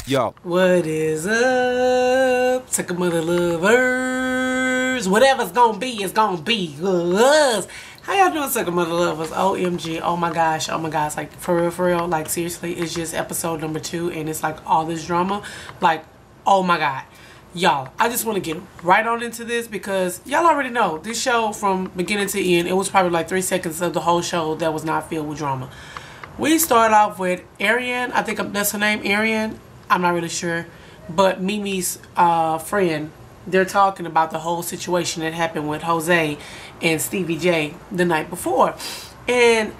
Yo. What is up, second mother lovers? Whatever's gonna be, it's gonna be us. How y'all doing, second mother lovers? OMG, oh my gosh, like for real, like seriously, it's just episode number 2 and it's like all this drama, like, oh my god. Y'all, I just want to get right on into this because y'all already know this show from beginning to end, it was probably like 3 seconds of the whole show that was not filled with drama. We start off with Ariane, I think that's her name, Ariane. I'm not really sure, but Mimi's friend, they're talking about the whole situation that happened with Jose and Stevie J the night before. And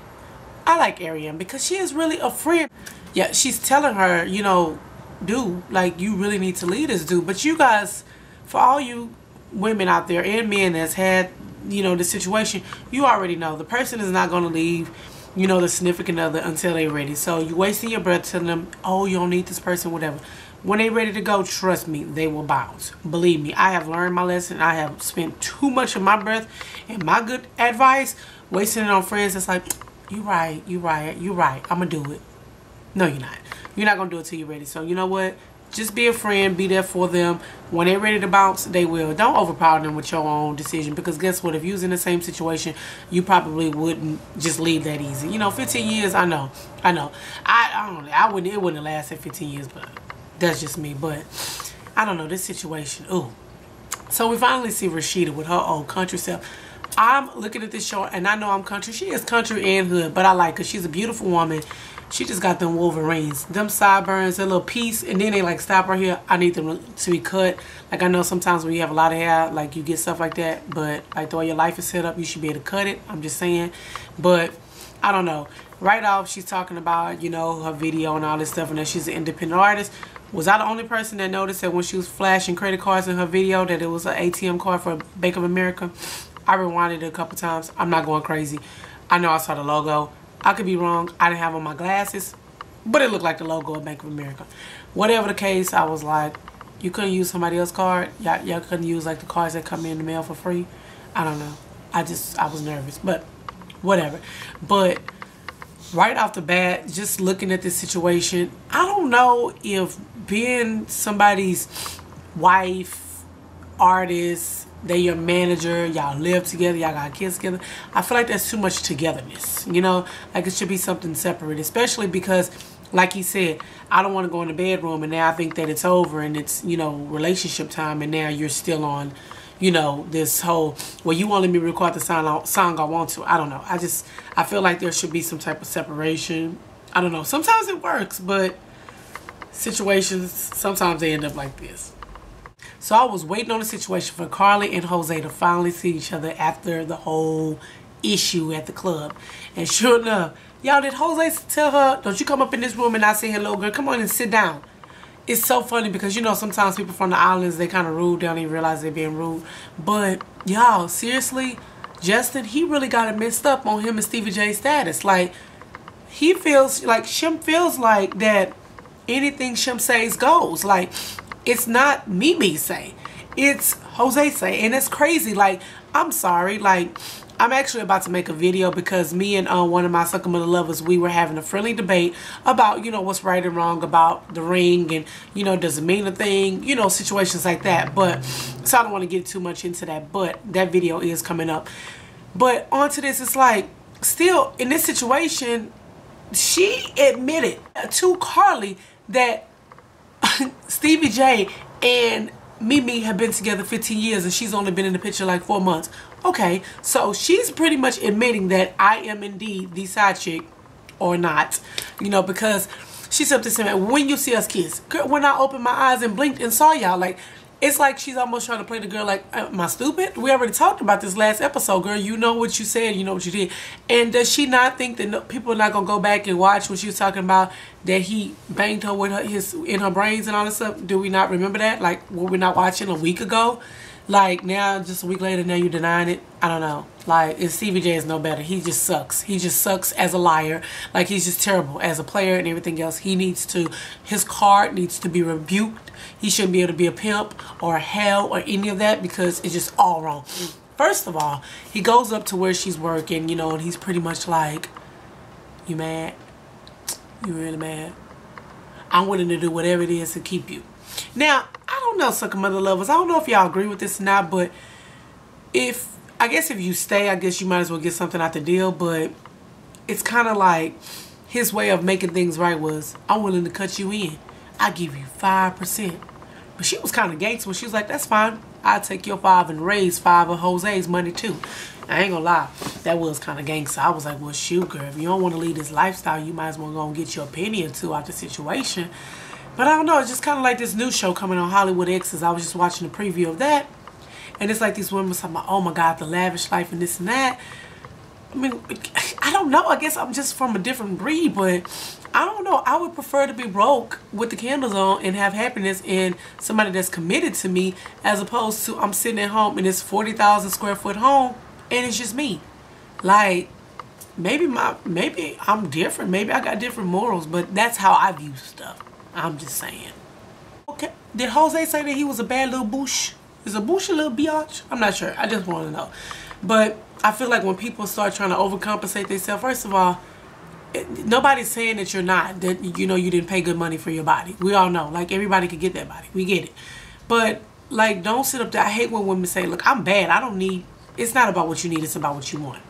I like Ariane because she is really a friend. Yeah, she's telling her, you know, dude, like, you really need to leave this dude. But you guys, for all you women out there and men that's had, you know, the situation, you already know the person is not going to leave, you know, the significant other until they're ready. So you wasting your breath telling them, oh, you don't need this person, whatever. When they're ready to go, trust me, they will bounce. Believe me, I have learned my lesson. I have spent too much of my breath and my good advice wasting it on friends that's like, you right, I'm going to do it. No, you're not. You're not going to do it till you're ready. So you know what? Just be a friend. Be there for them. When they're ready to bounce, they will. Don't overpower them with your own decision. Because guess what? If you was in the same situation, you probably wouldn't just leave that easy. You know, 15 years, I know. I don't know. It wouldn't have lasted 15 years, but that's just me. But I don't know. This situation. Ooh. So we finally see Rashida with her old country self. I'm looking at this show, and I know I'm country. She is country and hood, but I like her. She's a beautiful woman. She just got them Wolverines, them sideburns, a little piece, and then they like stop right here. I need them to be cut. Like, I know sometimes when you have a lot of hair, like, you get stuff like that, but like the way your life is set up, you should be able to cut it. I'm just saying. But I don't know. Right off, she's talking about, you know, her video and all this stuff, and that she's an independent artist. Was I the only person that noticed that when she was flashing credit cards in her video that it was an ATM card for Bank of America? I rewinded it a couple times. I'm not going crazy. I know I saw the logo. I could be wrong. I didn't have on my glasses, but it looked like the logo of Bank of America. Whatever the case, I was like, you couldn't use somebody else's card? Y'all couldn't use like the cards that come in the mail for free? I don't know. I was nervous, but whatever. But right off the bat, just looking at this situation, I don't know if being somebody's wife, artist, they your manager, y'all live together, y'all got kids together, I feel like that's too much togetherness, you know? Like, it should be something separate, especially because, like he said, I don't want to go in the bedroom and now I think that it's over and it's, you know, relationship time, and now you're still on, you know, this whole, well, you won't let me record the song I want to. I don't know. I feel like there should be some type of separation. I don't know. Sometimes it works, but situations, sometimes they end up like this. So I was waiting on the situation for Carly and Jose to finally see each other after the whole issue at the club. And sure enough, y'all, did Jose tell her, don't you come up in this room and I say hello, girl, come on and sit down. It's so funny because, you know, sometimes people from the islands, they kind of rude. They don't even realize they're being rude. But y'all, seriously, Justin, he really got it messed up on him and Stevie J's status. Like, he feels like, Shim feels like that anything Shim says goes. Like, it's not Mimi say, it's Jose say, and it's crazy. Like, I'm sorry, like, I'm actually about to make a video because me and one of my second mother lovers, we were having a friendly debate about, you know, what's right and wrong about the ring and, you know, does it mean a thing, you know, situations like that. But so I don't want to get too much into that, but that video is coming up. But onto this, it's like, still in this situation, she admitted to Carly that Stevie J and Mimi have been together 15 years and she's only been in the picture like 4 months. Okay, so she's pretty much admitting that I am indeed the side chick or not, you know, because she said this, when you see us kiss, when I opened my eyes and blinked and saw y'all, like, it's like she's almost trying to play the girl like, am I stupid? We already talked about this last episode, girl. You know what you said, you know what you did. And does she not think that people are not going to go back and watch what she was talking about, that he banged her with in her brains and all this stuff? Do we not remember that? Like, were we not watching a week ago? Like, now, just a week later, now you're denying it? I don't know. Like, Stevie J is no better. He just sucks. He just sucks as a liar. Like, he's just terrible as a player and everything else. He needs to, his card needs to be rebuked. He shouldn't be able to be a pimp or a hell or any of that because it's just all wrong. First of all, he goes up to where she's working, you know, and he's pretty much like, you mad? You really mad? I'm willing to do whatever it is to keep you. Now, I don't know, sucker mother lovers. I don't know if y'all agree with this or not, but I guess if you stay, I guess you might as well get something out the deal. But it's kind of like his way of making things right was, I'm willing to cut you in. I give you 5%. But she was kind of gangster when she was like, that's fine. I'll take your 5 and raise 5 of Jose's money too. I ain't gonna lie, that was kind of gangster. I was like, well, shoot, girl, if you don't want to lead this lifestyle, you might as well go and get your opinion or two out the situation. But I don't know, it's just kind of like this new show coming on Hollywood Exes. I was just watching the preview of that. And it's like these women talking about, oh my God, the lavish life and this and that. I mean, I don't know. I guess I'm just from a different breed, but I don't know. I would prefer to be broke with the candles on and have happiness in somebody that's committed to me, as opposed to I'm sitting at home in this 40,000 square foot home and it's just me. Like, maybe I'm different. Maybe I got different morals, but that's how I view stuff. I'm just saying. Okay, did Jose say that he was a bad little boosh? Is a boosh a little biatch? I'm not sure. I just want to know. But I feel like when people start trying to overcompensate themselves, first of all, nobody's saying that you're not, that you know you didn't pay good money for your body. We all know, like, everybody could get that body. We get it. But like, don't sit up there. I hate when women say, look, I'm bad. I don't need, it's not about what you need, it's about what you want.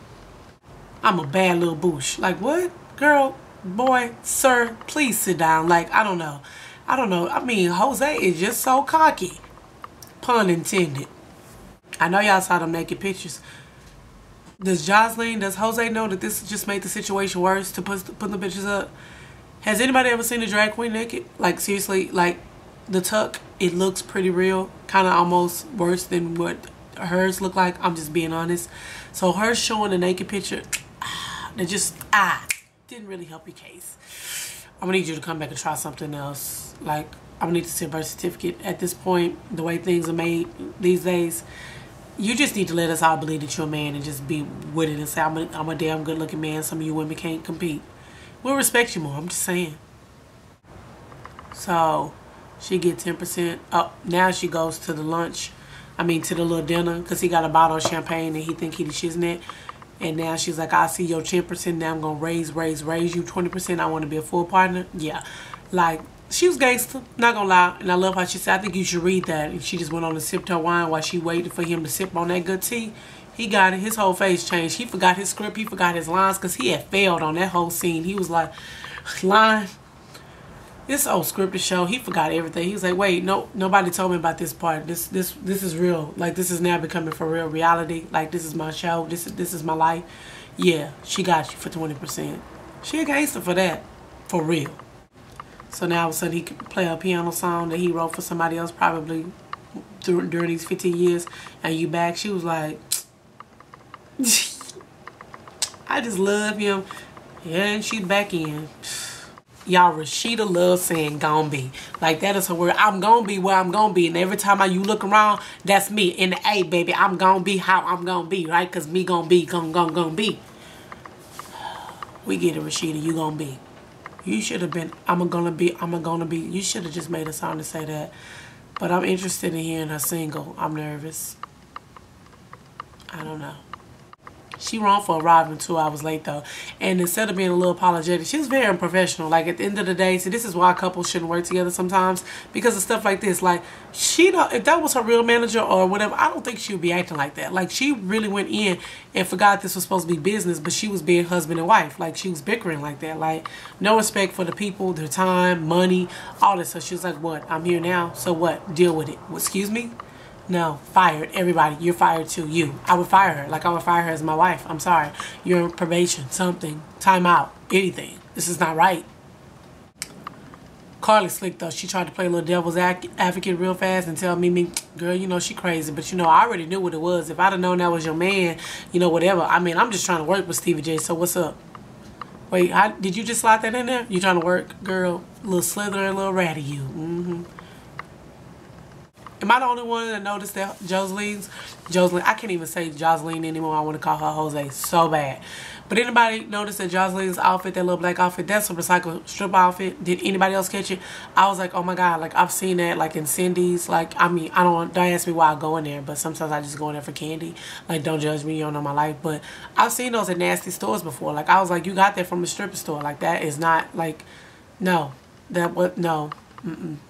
I'm a bad little boosh. Like, what? Girl, boy, sir, please sit down. Like, I don't know. I mean, Jose is just so cocky. Pun intended. I know y'all saw them naked pictures. Does Jose know that this just made the situation worse to put the pictures up? Has anybody ever seen a drag queen naked? Like, seriously, like, the tuck, it looks pretty real. Kind of almost worse than what hers look like. I'm just being honest. So her showing a naked picture, that just, didn't really help your case. I'm going to need you to come back and try something else. Like, I'm going to need to see a birth certificate. At this point, the way things are made these days, you just need to let us all believe that you're a man and just be with it and say, I'm a damn good looking man. Some of you women can't compete. We'll respect you more. I'm just saying. So she get 10%. Oh, now she goes to the lunch. I mean, to the little dinner, because he got a bottle of champagne and he think he the shiznit. And now she's like, I see your 10%. Now I'm going to raise you 20%. I want to be a full partner. Yeah. Like, she was gangster, not gonna lie. And I love how she said, I think you should read that. And she just went on and sipped her wine while she waited for him to sip on that good tea. He got it. His whole face changed. He forgot his script. He forgot his lines because he had failed on that whole scene. He was like, line. This old scripted show, he forgot everything. He was like, wait, no, nobody told me about this part. This is real. Like, this is now becoming for real reality. Like, this is my show. This is my life. Yeah, she got you for 20%. She a gangster for that. For real. So now all of a sudden he can play a piano song that he wrote for somebody else probably during these 15 years. And you back. She was like, I just love him. Yeah, and she's back in. Y'all, Rashida loves saying gon' be. Like, that is her word. I'm gon' be where I'm gon' be. And every time you look around, that's me. In the A, baby. I'm gon' be how I'm gon' be, right? Because me gon' be, gon' be. We get it, Rashida. You gon' be. You should have been, I'm gonna be. You should have just made a song to say that. But I'm interested in hearing her single. I'm nervous. I don't know. She wrong for arriving 2 hours late, though. And instead of being a little apologetic, she was very unprofessional. Like, at the end of the day, see, this is why couples shouldn't work together sometimes. Because of stuff like this. Like, if that was her real manager or whatever, I don't think she would be acting like that. Like, she really went in and forgot this was supposed to be business, but she was being husband and wife. Like, she was bickering like that. Like, no respect for the people, their time, money, all this. So she was like, what? I'm here now. So what? Deal with it. Excuse me? No, fired. Everybody, you're fired too. You. I would fire her. Like, I would fire her as my wife. I'm sorry. You're on probation. Something. Time out. Anything. This is not right. Carly slick, though. She tried to play a little devil's advocate real fast and tell me, girl, you know, she crazy. But, you know, I already knew what it was. If I'd have known that was your man, you know, whatever. I mean, I'm just trying to work with Stevie J, so what's up? Wait, did you just slide that in there? You trying to work, girl? A little slither and a little ratty, you. Mm-hmm. Am I the only one that noticed that Joseline, I can't even say Joseline anymore. I want to call her Jose so bad. But anybody notice that Joseline's outfit, that little black outfit, that's a recycled strip outfit? Did anybody else catch it? I was like, oh my God, like, I've seen that, like, in Cindy's. Like, I mean, don't ask me why I go in there, but sometimes I just go in there for candy. Like, don't judge me, you don't know my life. But I've seen those at nasty stores before. Like, I was like, you got that from a strip store. Like, that is not, like, no. That what? No.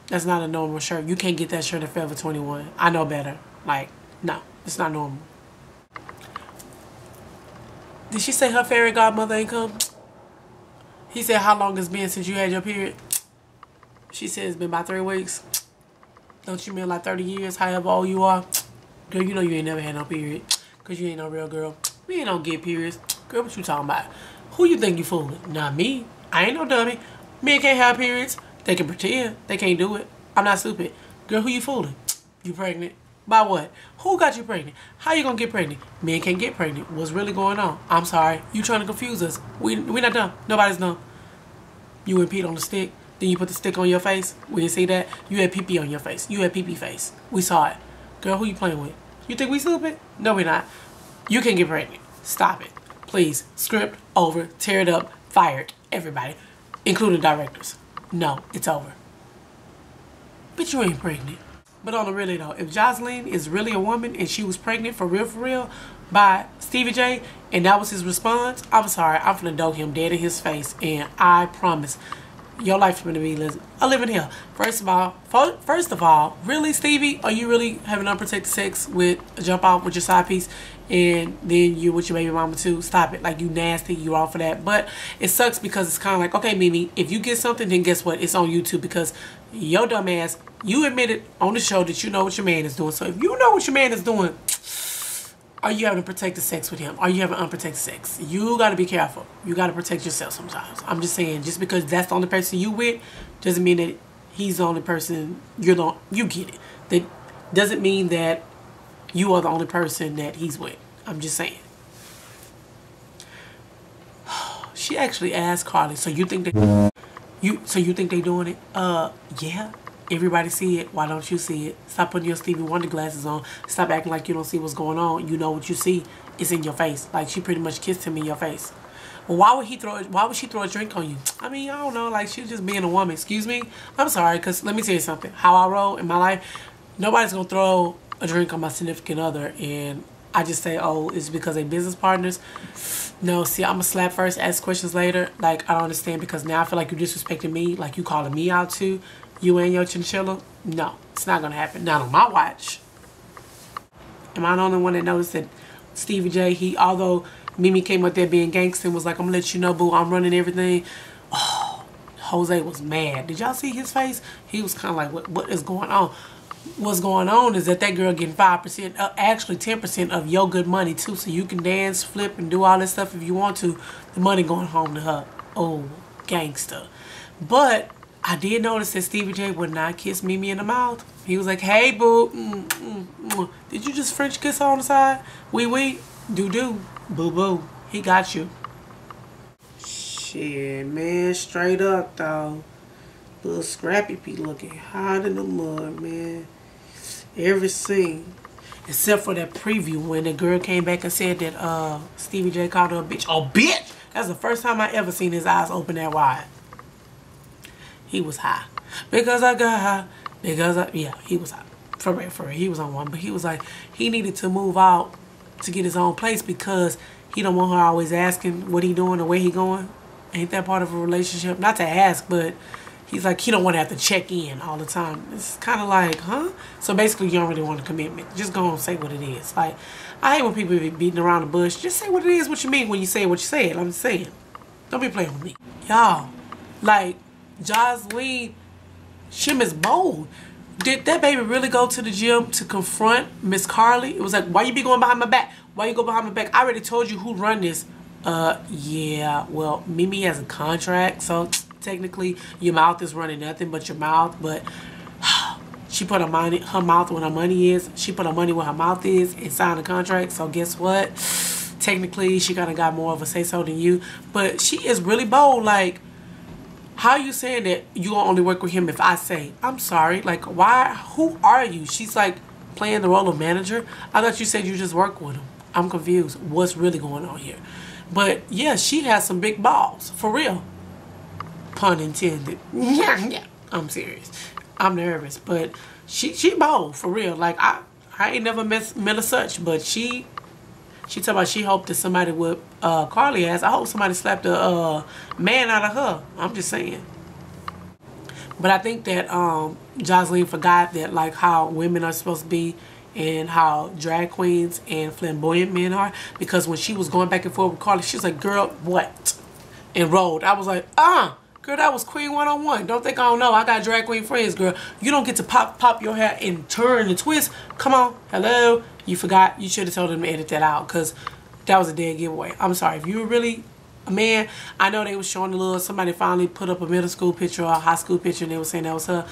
That's not a normal shirt. You can't get that shirt at Forever 21. I know better. Like, no. It's not normal. Did she say her fairy godmother ain't come? He said, how long it's been since you had your period? She said it's been about 3 weeks. Don't you mean like 30 years, however old you are? Girl, you know you ain't never had no period. Because you ain't no real girl. We ain't no get periods. Girl, what you talking about? Who you think you fooling? Not me. I ain't no dummy. Men can't have periods. They can pretend. They can't do it. I'm not stupid. Girl, who you fooling? You pregnant? By what? Who got you pregnant? How you gonna get pregnant? Men can't get pregnant. What's really going on? I'm sorry. You trying to confuse us. We not dumb. Nobody's dumb. You and Pete on the stick. Then you put the stick on your face. We didn't see that. You had pee-pee on your face. You had pee-pee face. We saw it. Girl, who you playing with? You think we stupid? No, we're not. You can't get pregnant. Stop it. Please. Script over. Tear it up. Fired. Everybody. Including directors. No, it's over. But you ain't pregnant. But on the really though, if Jocelyn is really a woman and she was pregnant for real, by Stevie J, and that was his response, I'm sorry, I'm finna dope him dead in his face, and I promise, your life is gonna be a living hell. First of all, really, Stevie, are you really having unprotected sex with a jump off with your side piece, and then you with your baby mama too? Stop it. Like, you nasty, you all for that. But it sucks because it's kind of like, okay, Mimi, if you get something, then guess what? It's on YouTube because your dumb ass, you admitted on the show that you know what your man is doing. So if you know what your man is doing, are you having protected sex with him? Are you having unprotected sex? You got to be careful. You got to protect yourself sometimes. I'm just saying, just because that's the only person you with doesn't mean that he's the only person you get it. That doesn't mean that you are the only person that he's with. I'm just saying. She actually asked Carly, so you think they doing it? Yeah. Everybody see it. Why don't you see it? Stop putting your Stevie Wonder glasses on. Stop acting like you don't see what's going on. You know what you see. It's in your face. Like, she pretty much kissed him in your face. Well, why would she throw a drink on you? I mean, I don't know. Like, she's just being a woman. Excuse me? I'm sorry, because let me tell you something. How I roll in my life, nobody's going to throw a drink on my significant other and I just say, oh, it's because they business partners. No, see, I'm going to slap first, ask questions later. Like, I don't understand because now I feel like you're disrespecting me. Like, you calling me out too. You and your chinchilla? No, it's not going to happen. Not on my watch. Am I the only one that noticed that Stevie J, although Mimi came up there being gangster and was like, I'm going to let you know, boo, I'm running everything. Oh, Jose was mad. Did y'all see his face? He was kind of like, what is going on? What's going on is that girl getting 5%, actually 10% of your good money too. So you can dance, flip, and do all this stuff if you want to. The money going home to her. Oh, gangster. But I did notice that Stevie J would not kiss Mimi in the mouth. He was like, hey, boo. Did you just French kiss her on the side? Wee. Do. Boo. He got you. Shit, man. Straight up, though. Little Scrappy be looking hot in the mud, man. Every scene. Except for that preview when the girl came back and said that Stevie J called her a bitch. Oh, bitch! That's the first time I ever seen his eyes open that wide. He was high. Because I got high. Yeah, he was high. For real. He was on one. But he was like, he needed to move out to get his own place because he don't want her always asking what he doing or where he going. Ain't that part of a relationship? Not to ask, but he's like, he don't want to have to check in all the time. It's kind of like, huh? So basically, you don't really want a commitment. Just go and say what it is. Like, I hate when people be beating around the bush. Just say what it is, what you mean when you say what you said. I'm just saying. Don't be playing with me. Y'all, like, Jocelyn, she is bold. Did that baby really go to the gym to confront Miss Carly? It was like, why you be going behind my back? Why you go behind my back? I already told you who run this. Yeah, well, Mimi has a contract, so technically your mouth is running nothing but your mouth, but she put her mouth where her money is. She put her money where her mouth is and signed a contract, so guess what? Technically, she kind of got more of a say-so than you, but she is really bold. Like, how are you saying that you gonna only work with him if I say? I'm sorry, like, why? Who are you? She's like playing the role of manager. I thought you said you just work with him. I'm confused. What's really going on here? But yeah, she has some big balls, for real. Pun intended. Yeah. I'm serious. I'm nervous, but she bold, for real. Like, I ain't never met her such, but she talking about she hoped that somebody would Carly ass. I hope somebody slapped a man out of her. I'm just saying. But I think that Jocelyn forgot that, like, how women are supposed to be and how drag queens and flamboyant men are. Because when she was going back and forth with Carly, she was like, girl, what? And rolled. I was like, girl, that was Queen 101. Don't think I don't know. I got drag queen friends, girl. You don't get to pop your hair and turn and twist. Come on. Hello. You forgot. You should have told them to edit that out, because that was a dead giveaway. I'm sorry. If you were really a man, I know they was showing a little, somebody finally put up a middle school picture or a high school picture and they were saying that was her.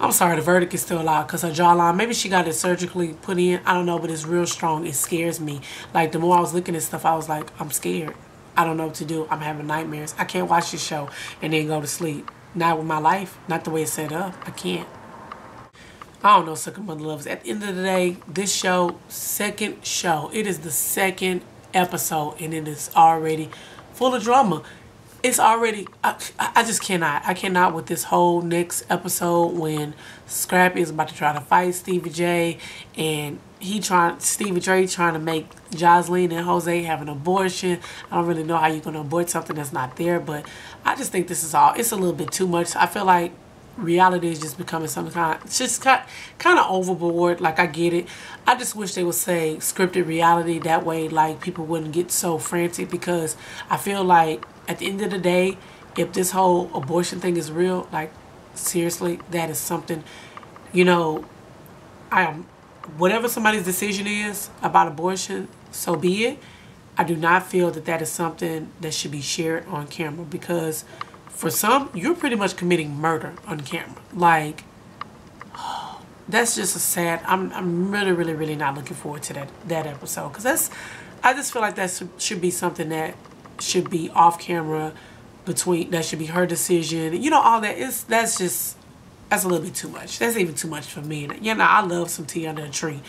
I'm sorry, the verdict is still out, because her jawline, maybe she got it surgically put in. I don't know, but it's real strong. It scares me. Like, the more I was looking at stuff, I was like, I'm scared. I don't know what to do. I'm having nightmares. I can't watch this show and then go to sleep. Not with my life. Not the way it's set up. I can't. I don't know, Sucker Mother Lovers. At the end of the day, this show, second show. It is the second episode and it is already full of drama. It's already, I just cannot. I cannot with this whole next episode when Scrappy is about to try to fight Stevie J, and Stevie J trying to make Jocelyn and Jose have an abortion. I don't really know how you're going to abort something that's not there, but I just think this is all, it's a little bit too much. I feel like reality is just becoming some kind, it's just kind of overboard. Like, I get it. I just wish they would say scripted reality. That way, like, people wouldn't get so frantic, because I feel like at the end of the day, if this whole abortion thing is real, like, seriously, that is something, you know, whatever somebody's decision is about abortion, so be it. I do not feel that that is something that should be shared on camera, because for some, you're pretty much committing murder on camera. Like, that's just a sad, I'm really, really, really not looking forward to that episode, because I just feel like that should be something that should be off camera, that should be her decision. You know, all that is, that's a little bit too much. That's even too much for me. And, you know, I love some tea under a tree.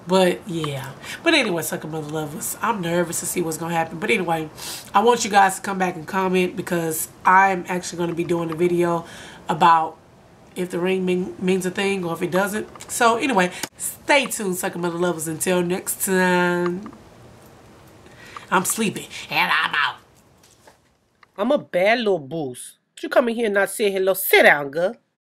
But, yeah. But anyway, Sucker Mother Lovers, I'm nervous to see what's going to happen. But anyway, I want you guys to come back and comment, because I'm actually going to be doing a video about if the ring means a thing or if it doesn't. So, anyway, stay tuned, Sucker Mother Lovers. Until next time, I'm sleepy and I'm out. I'm a bad little boost. You come in here and not say hello. Sit down, girl.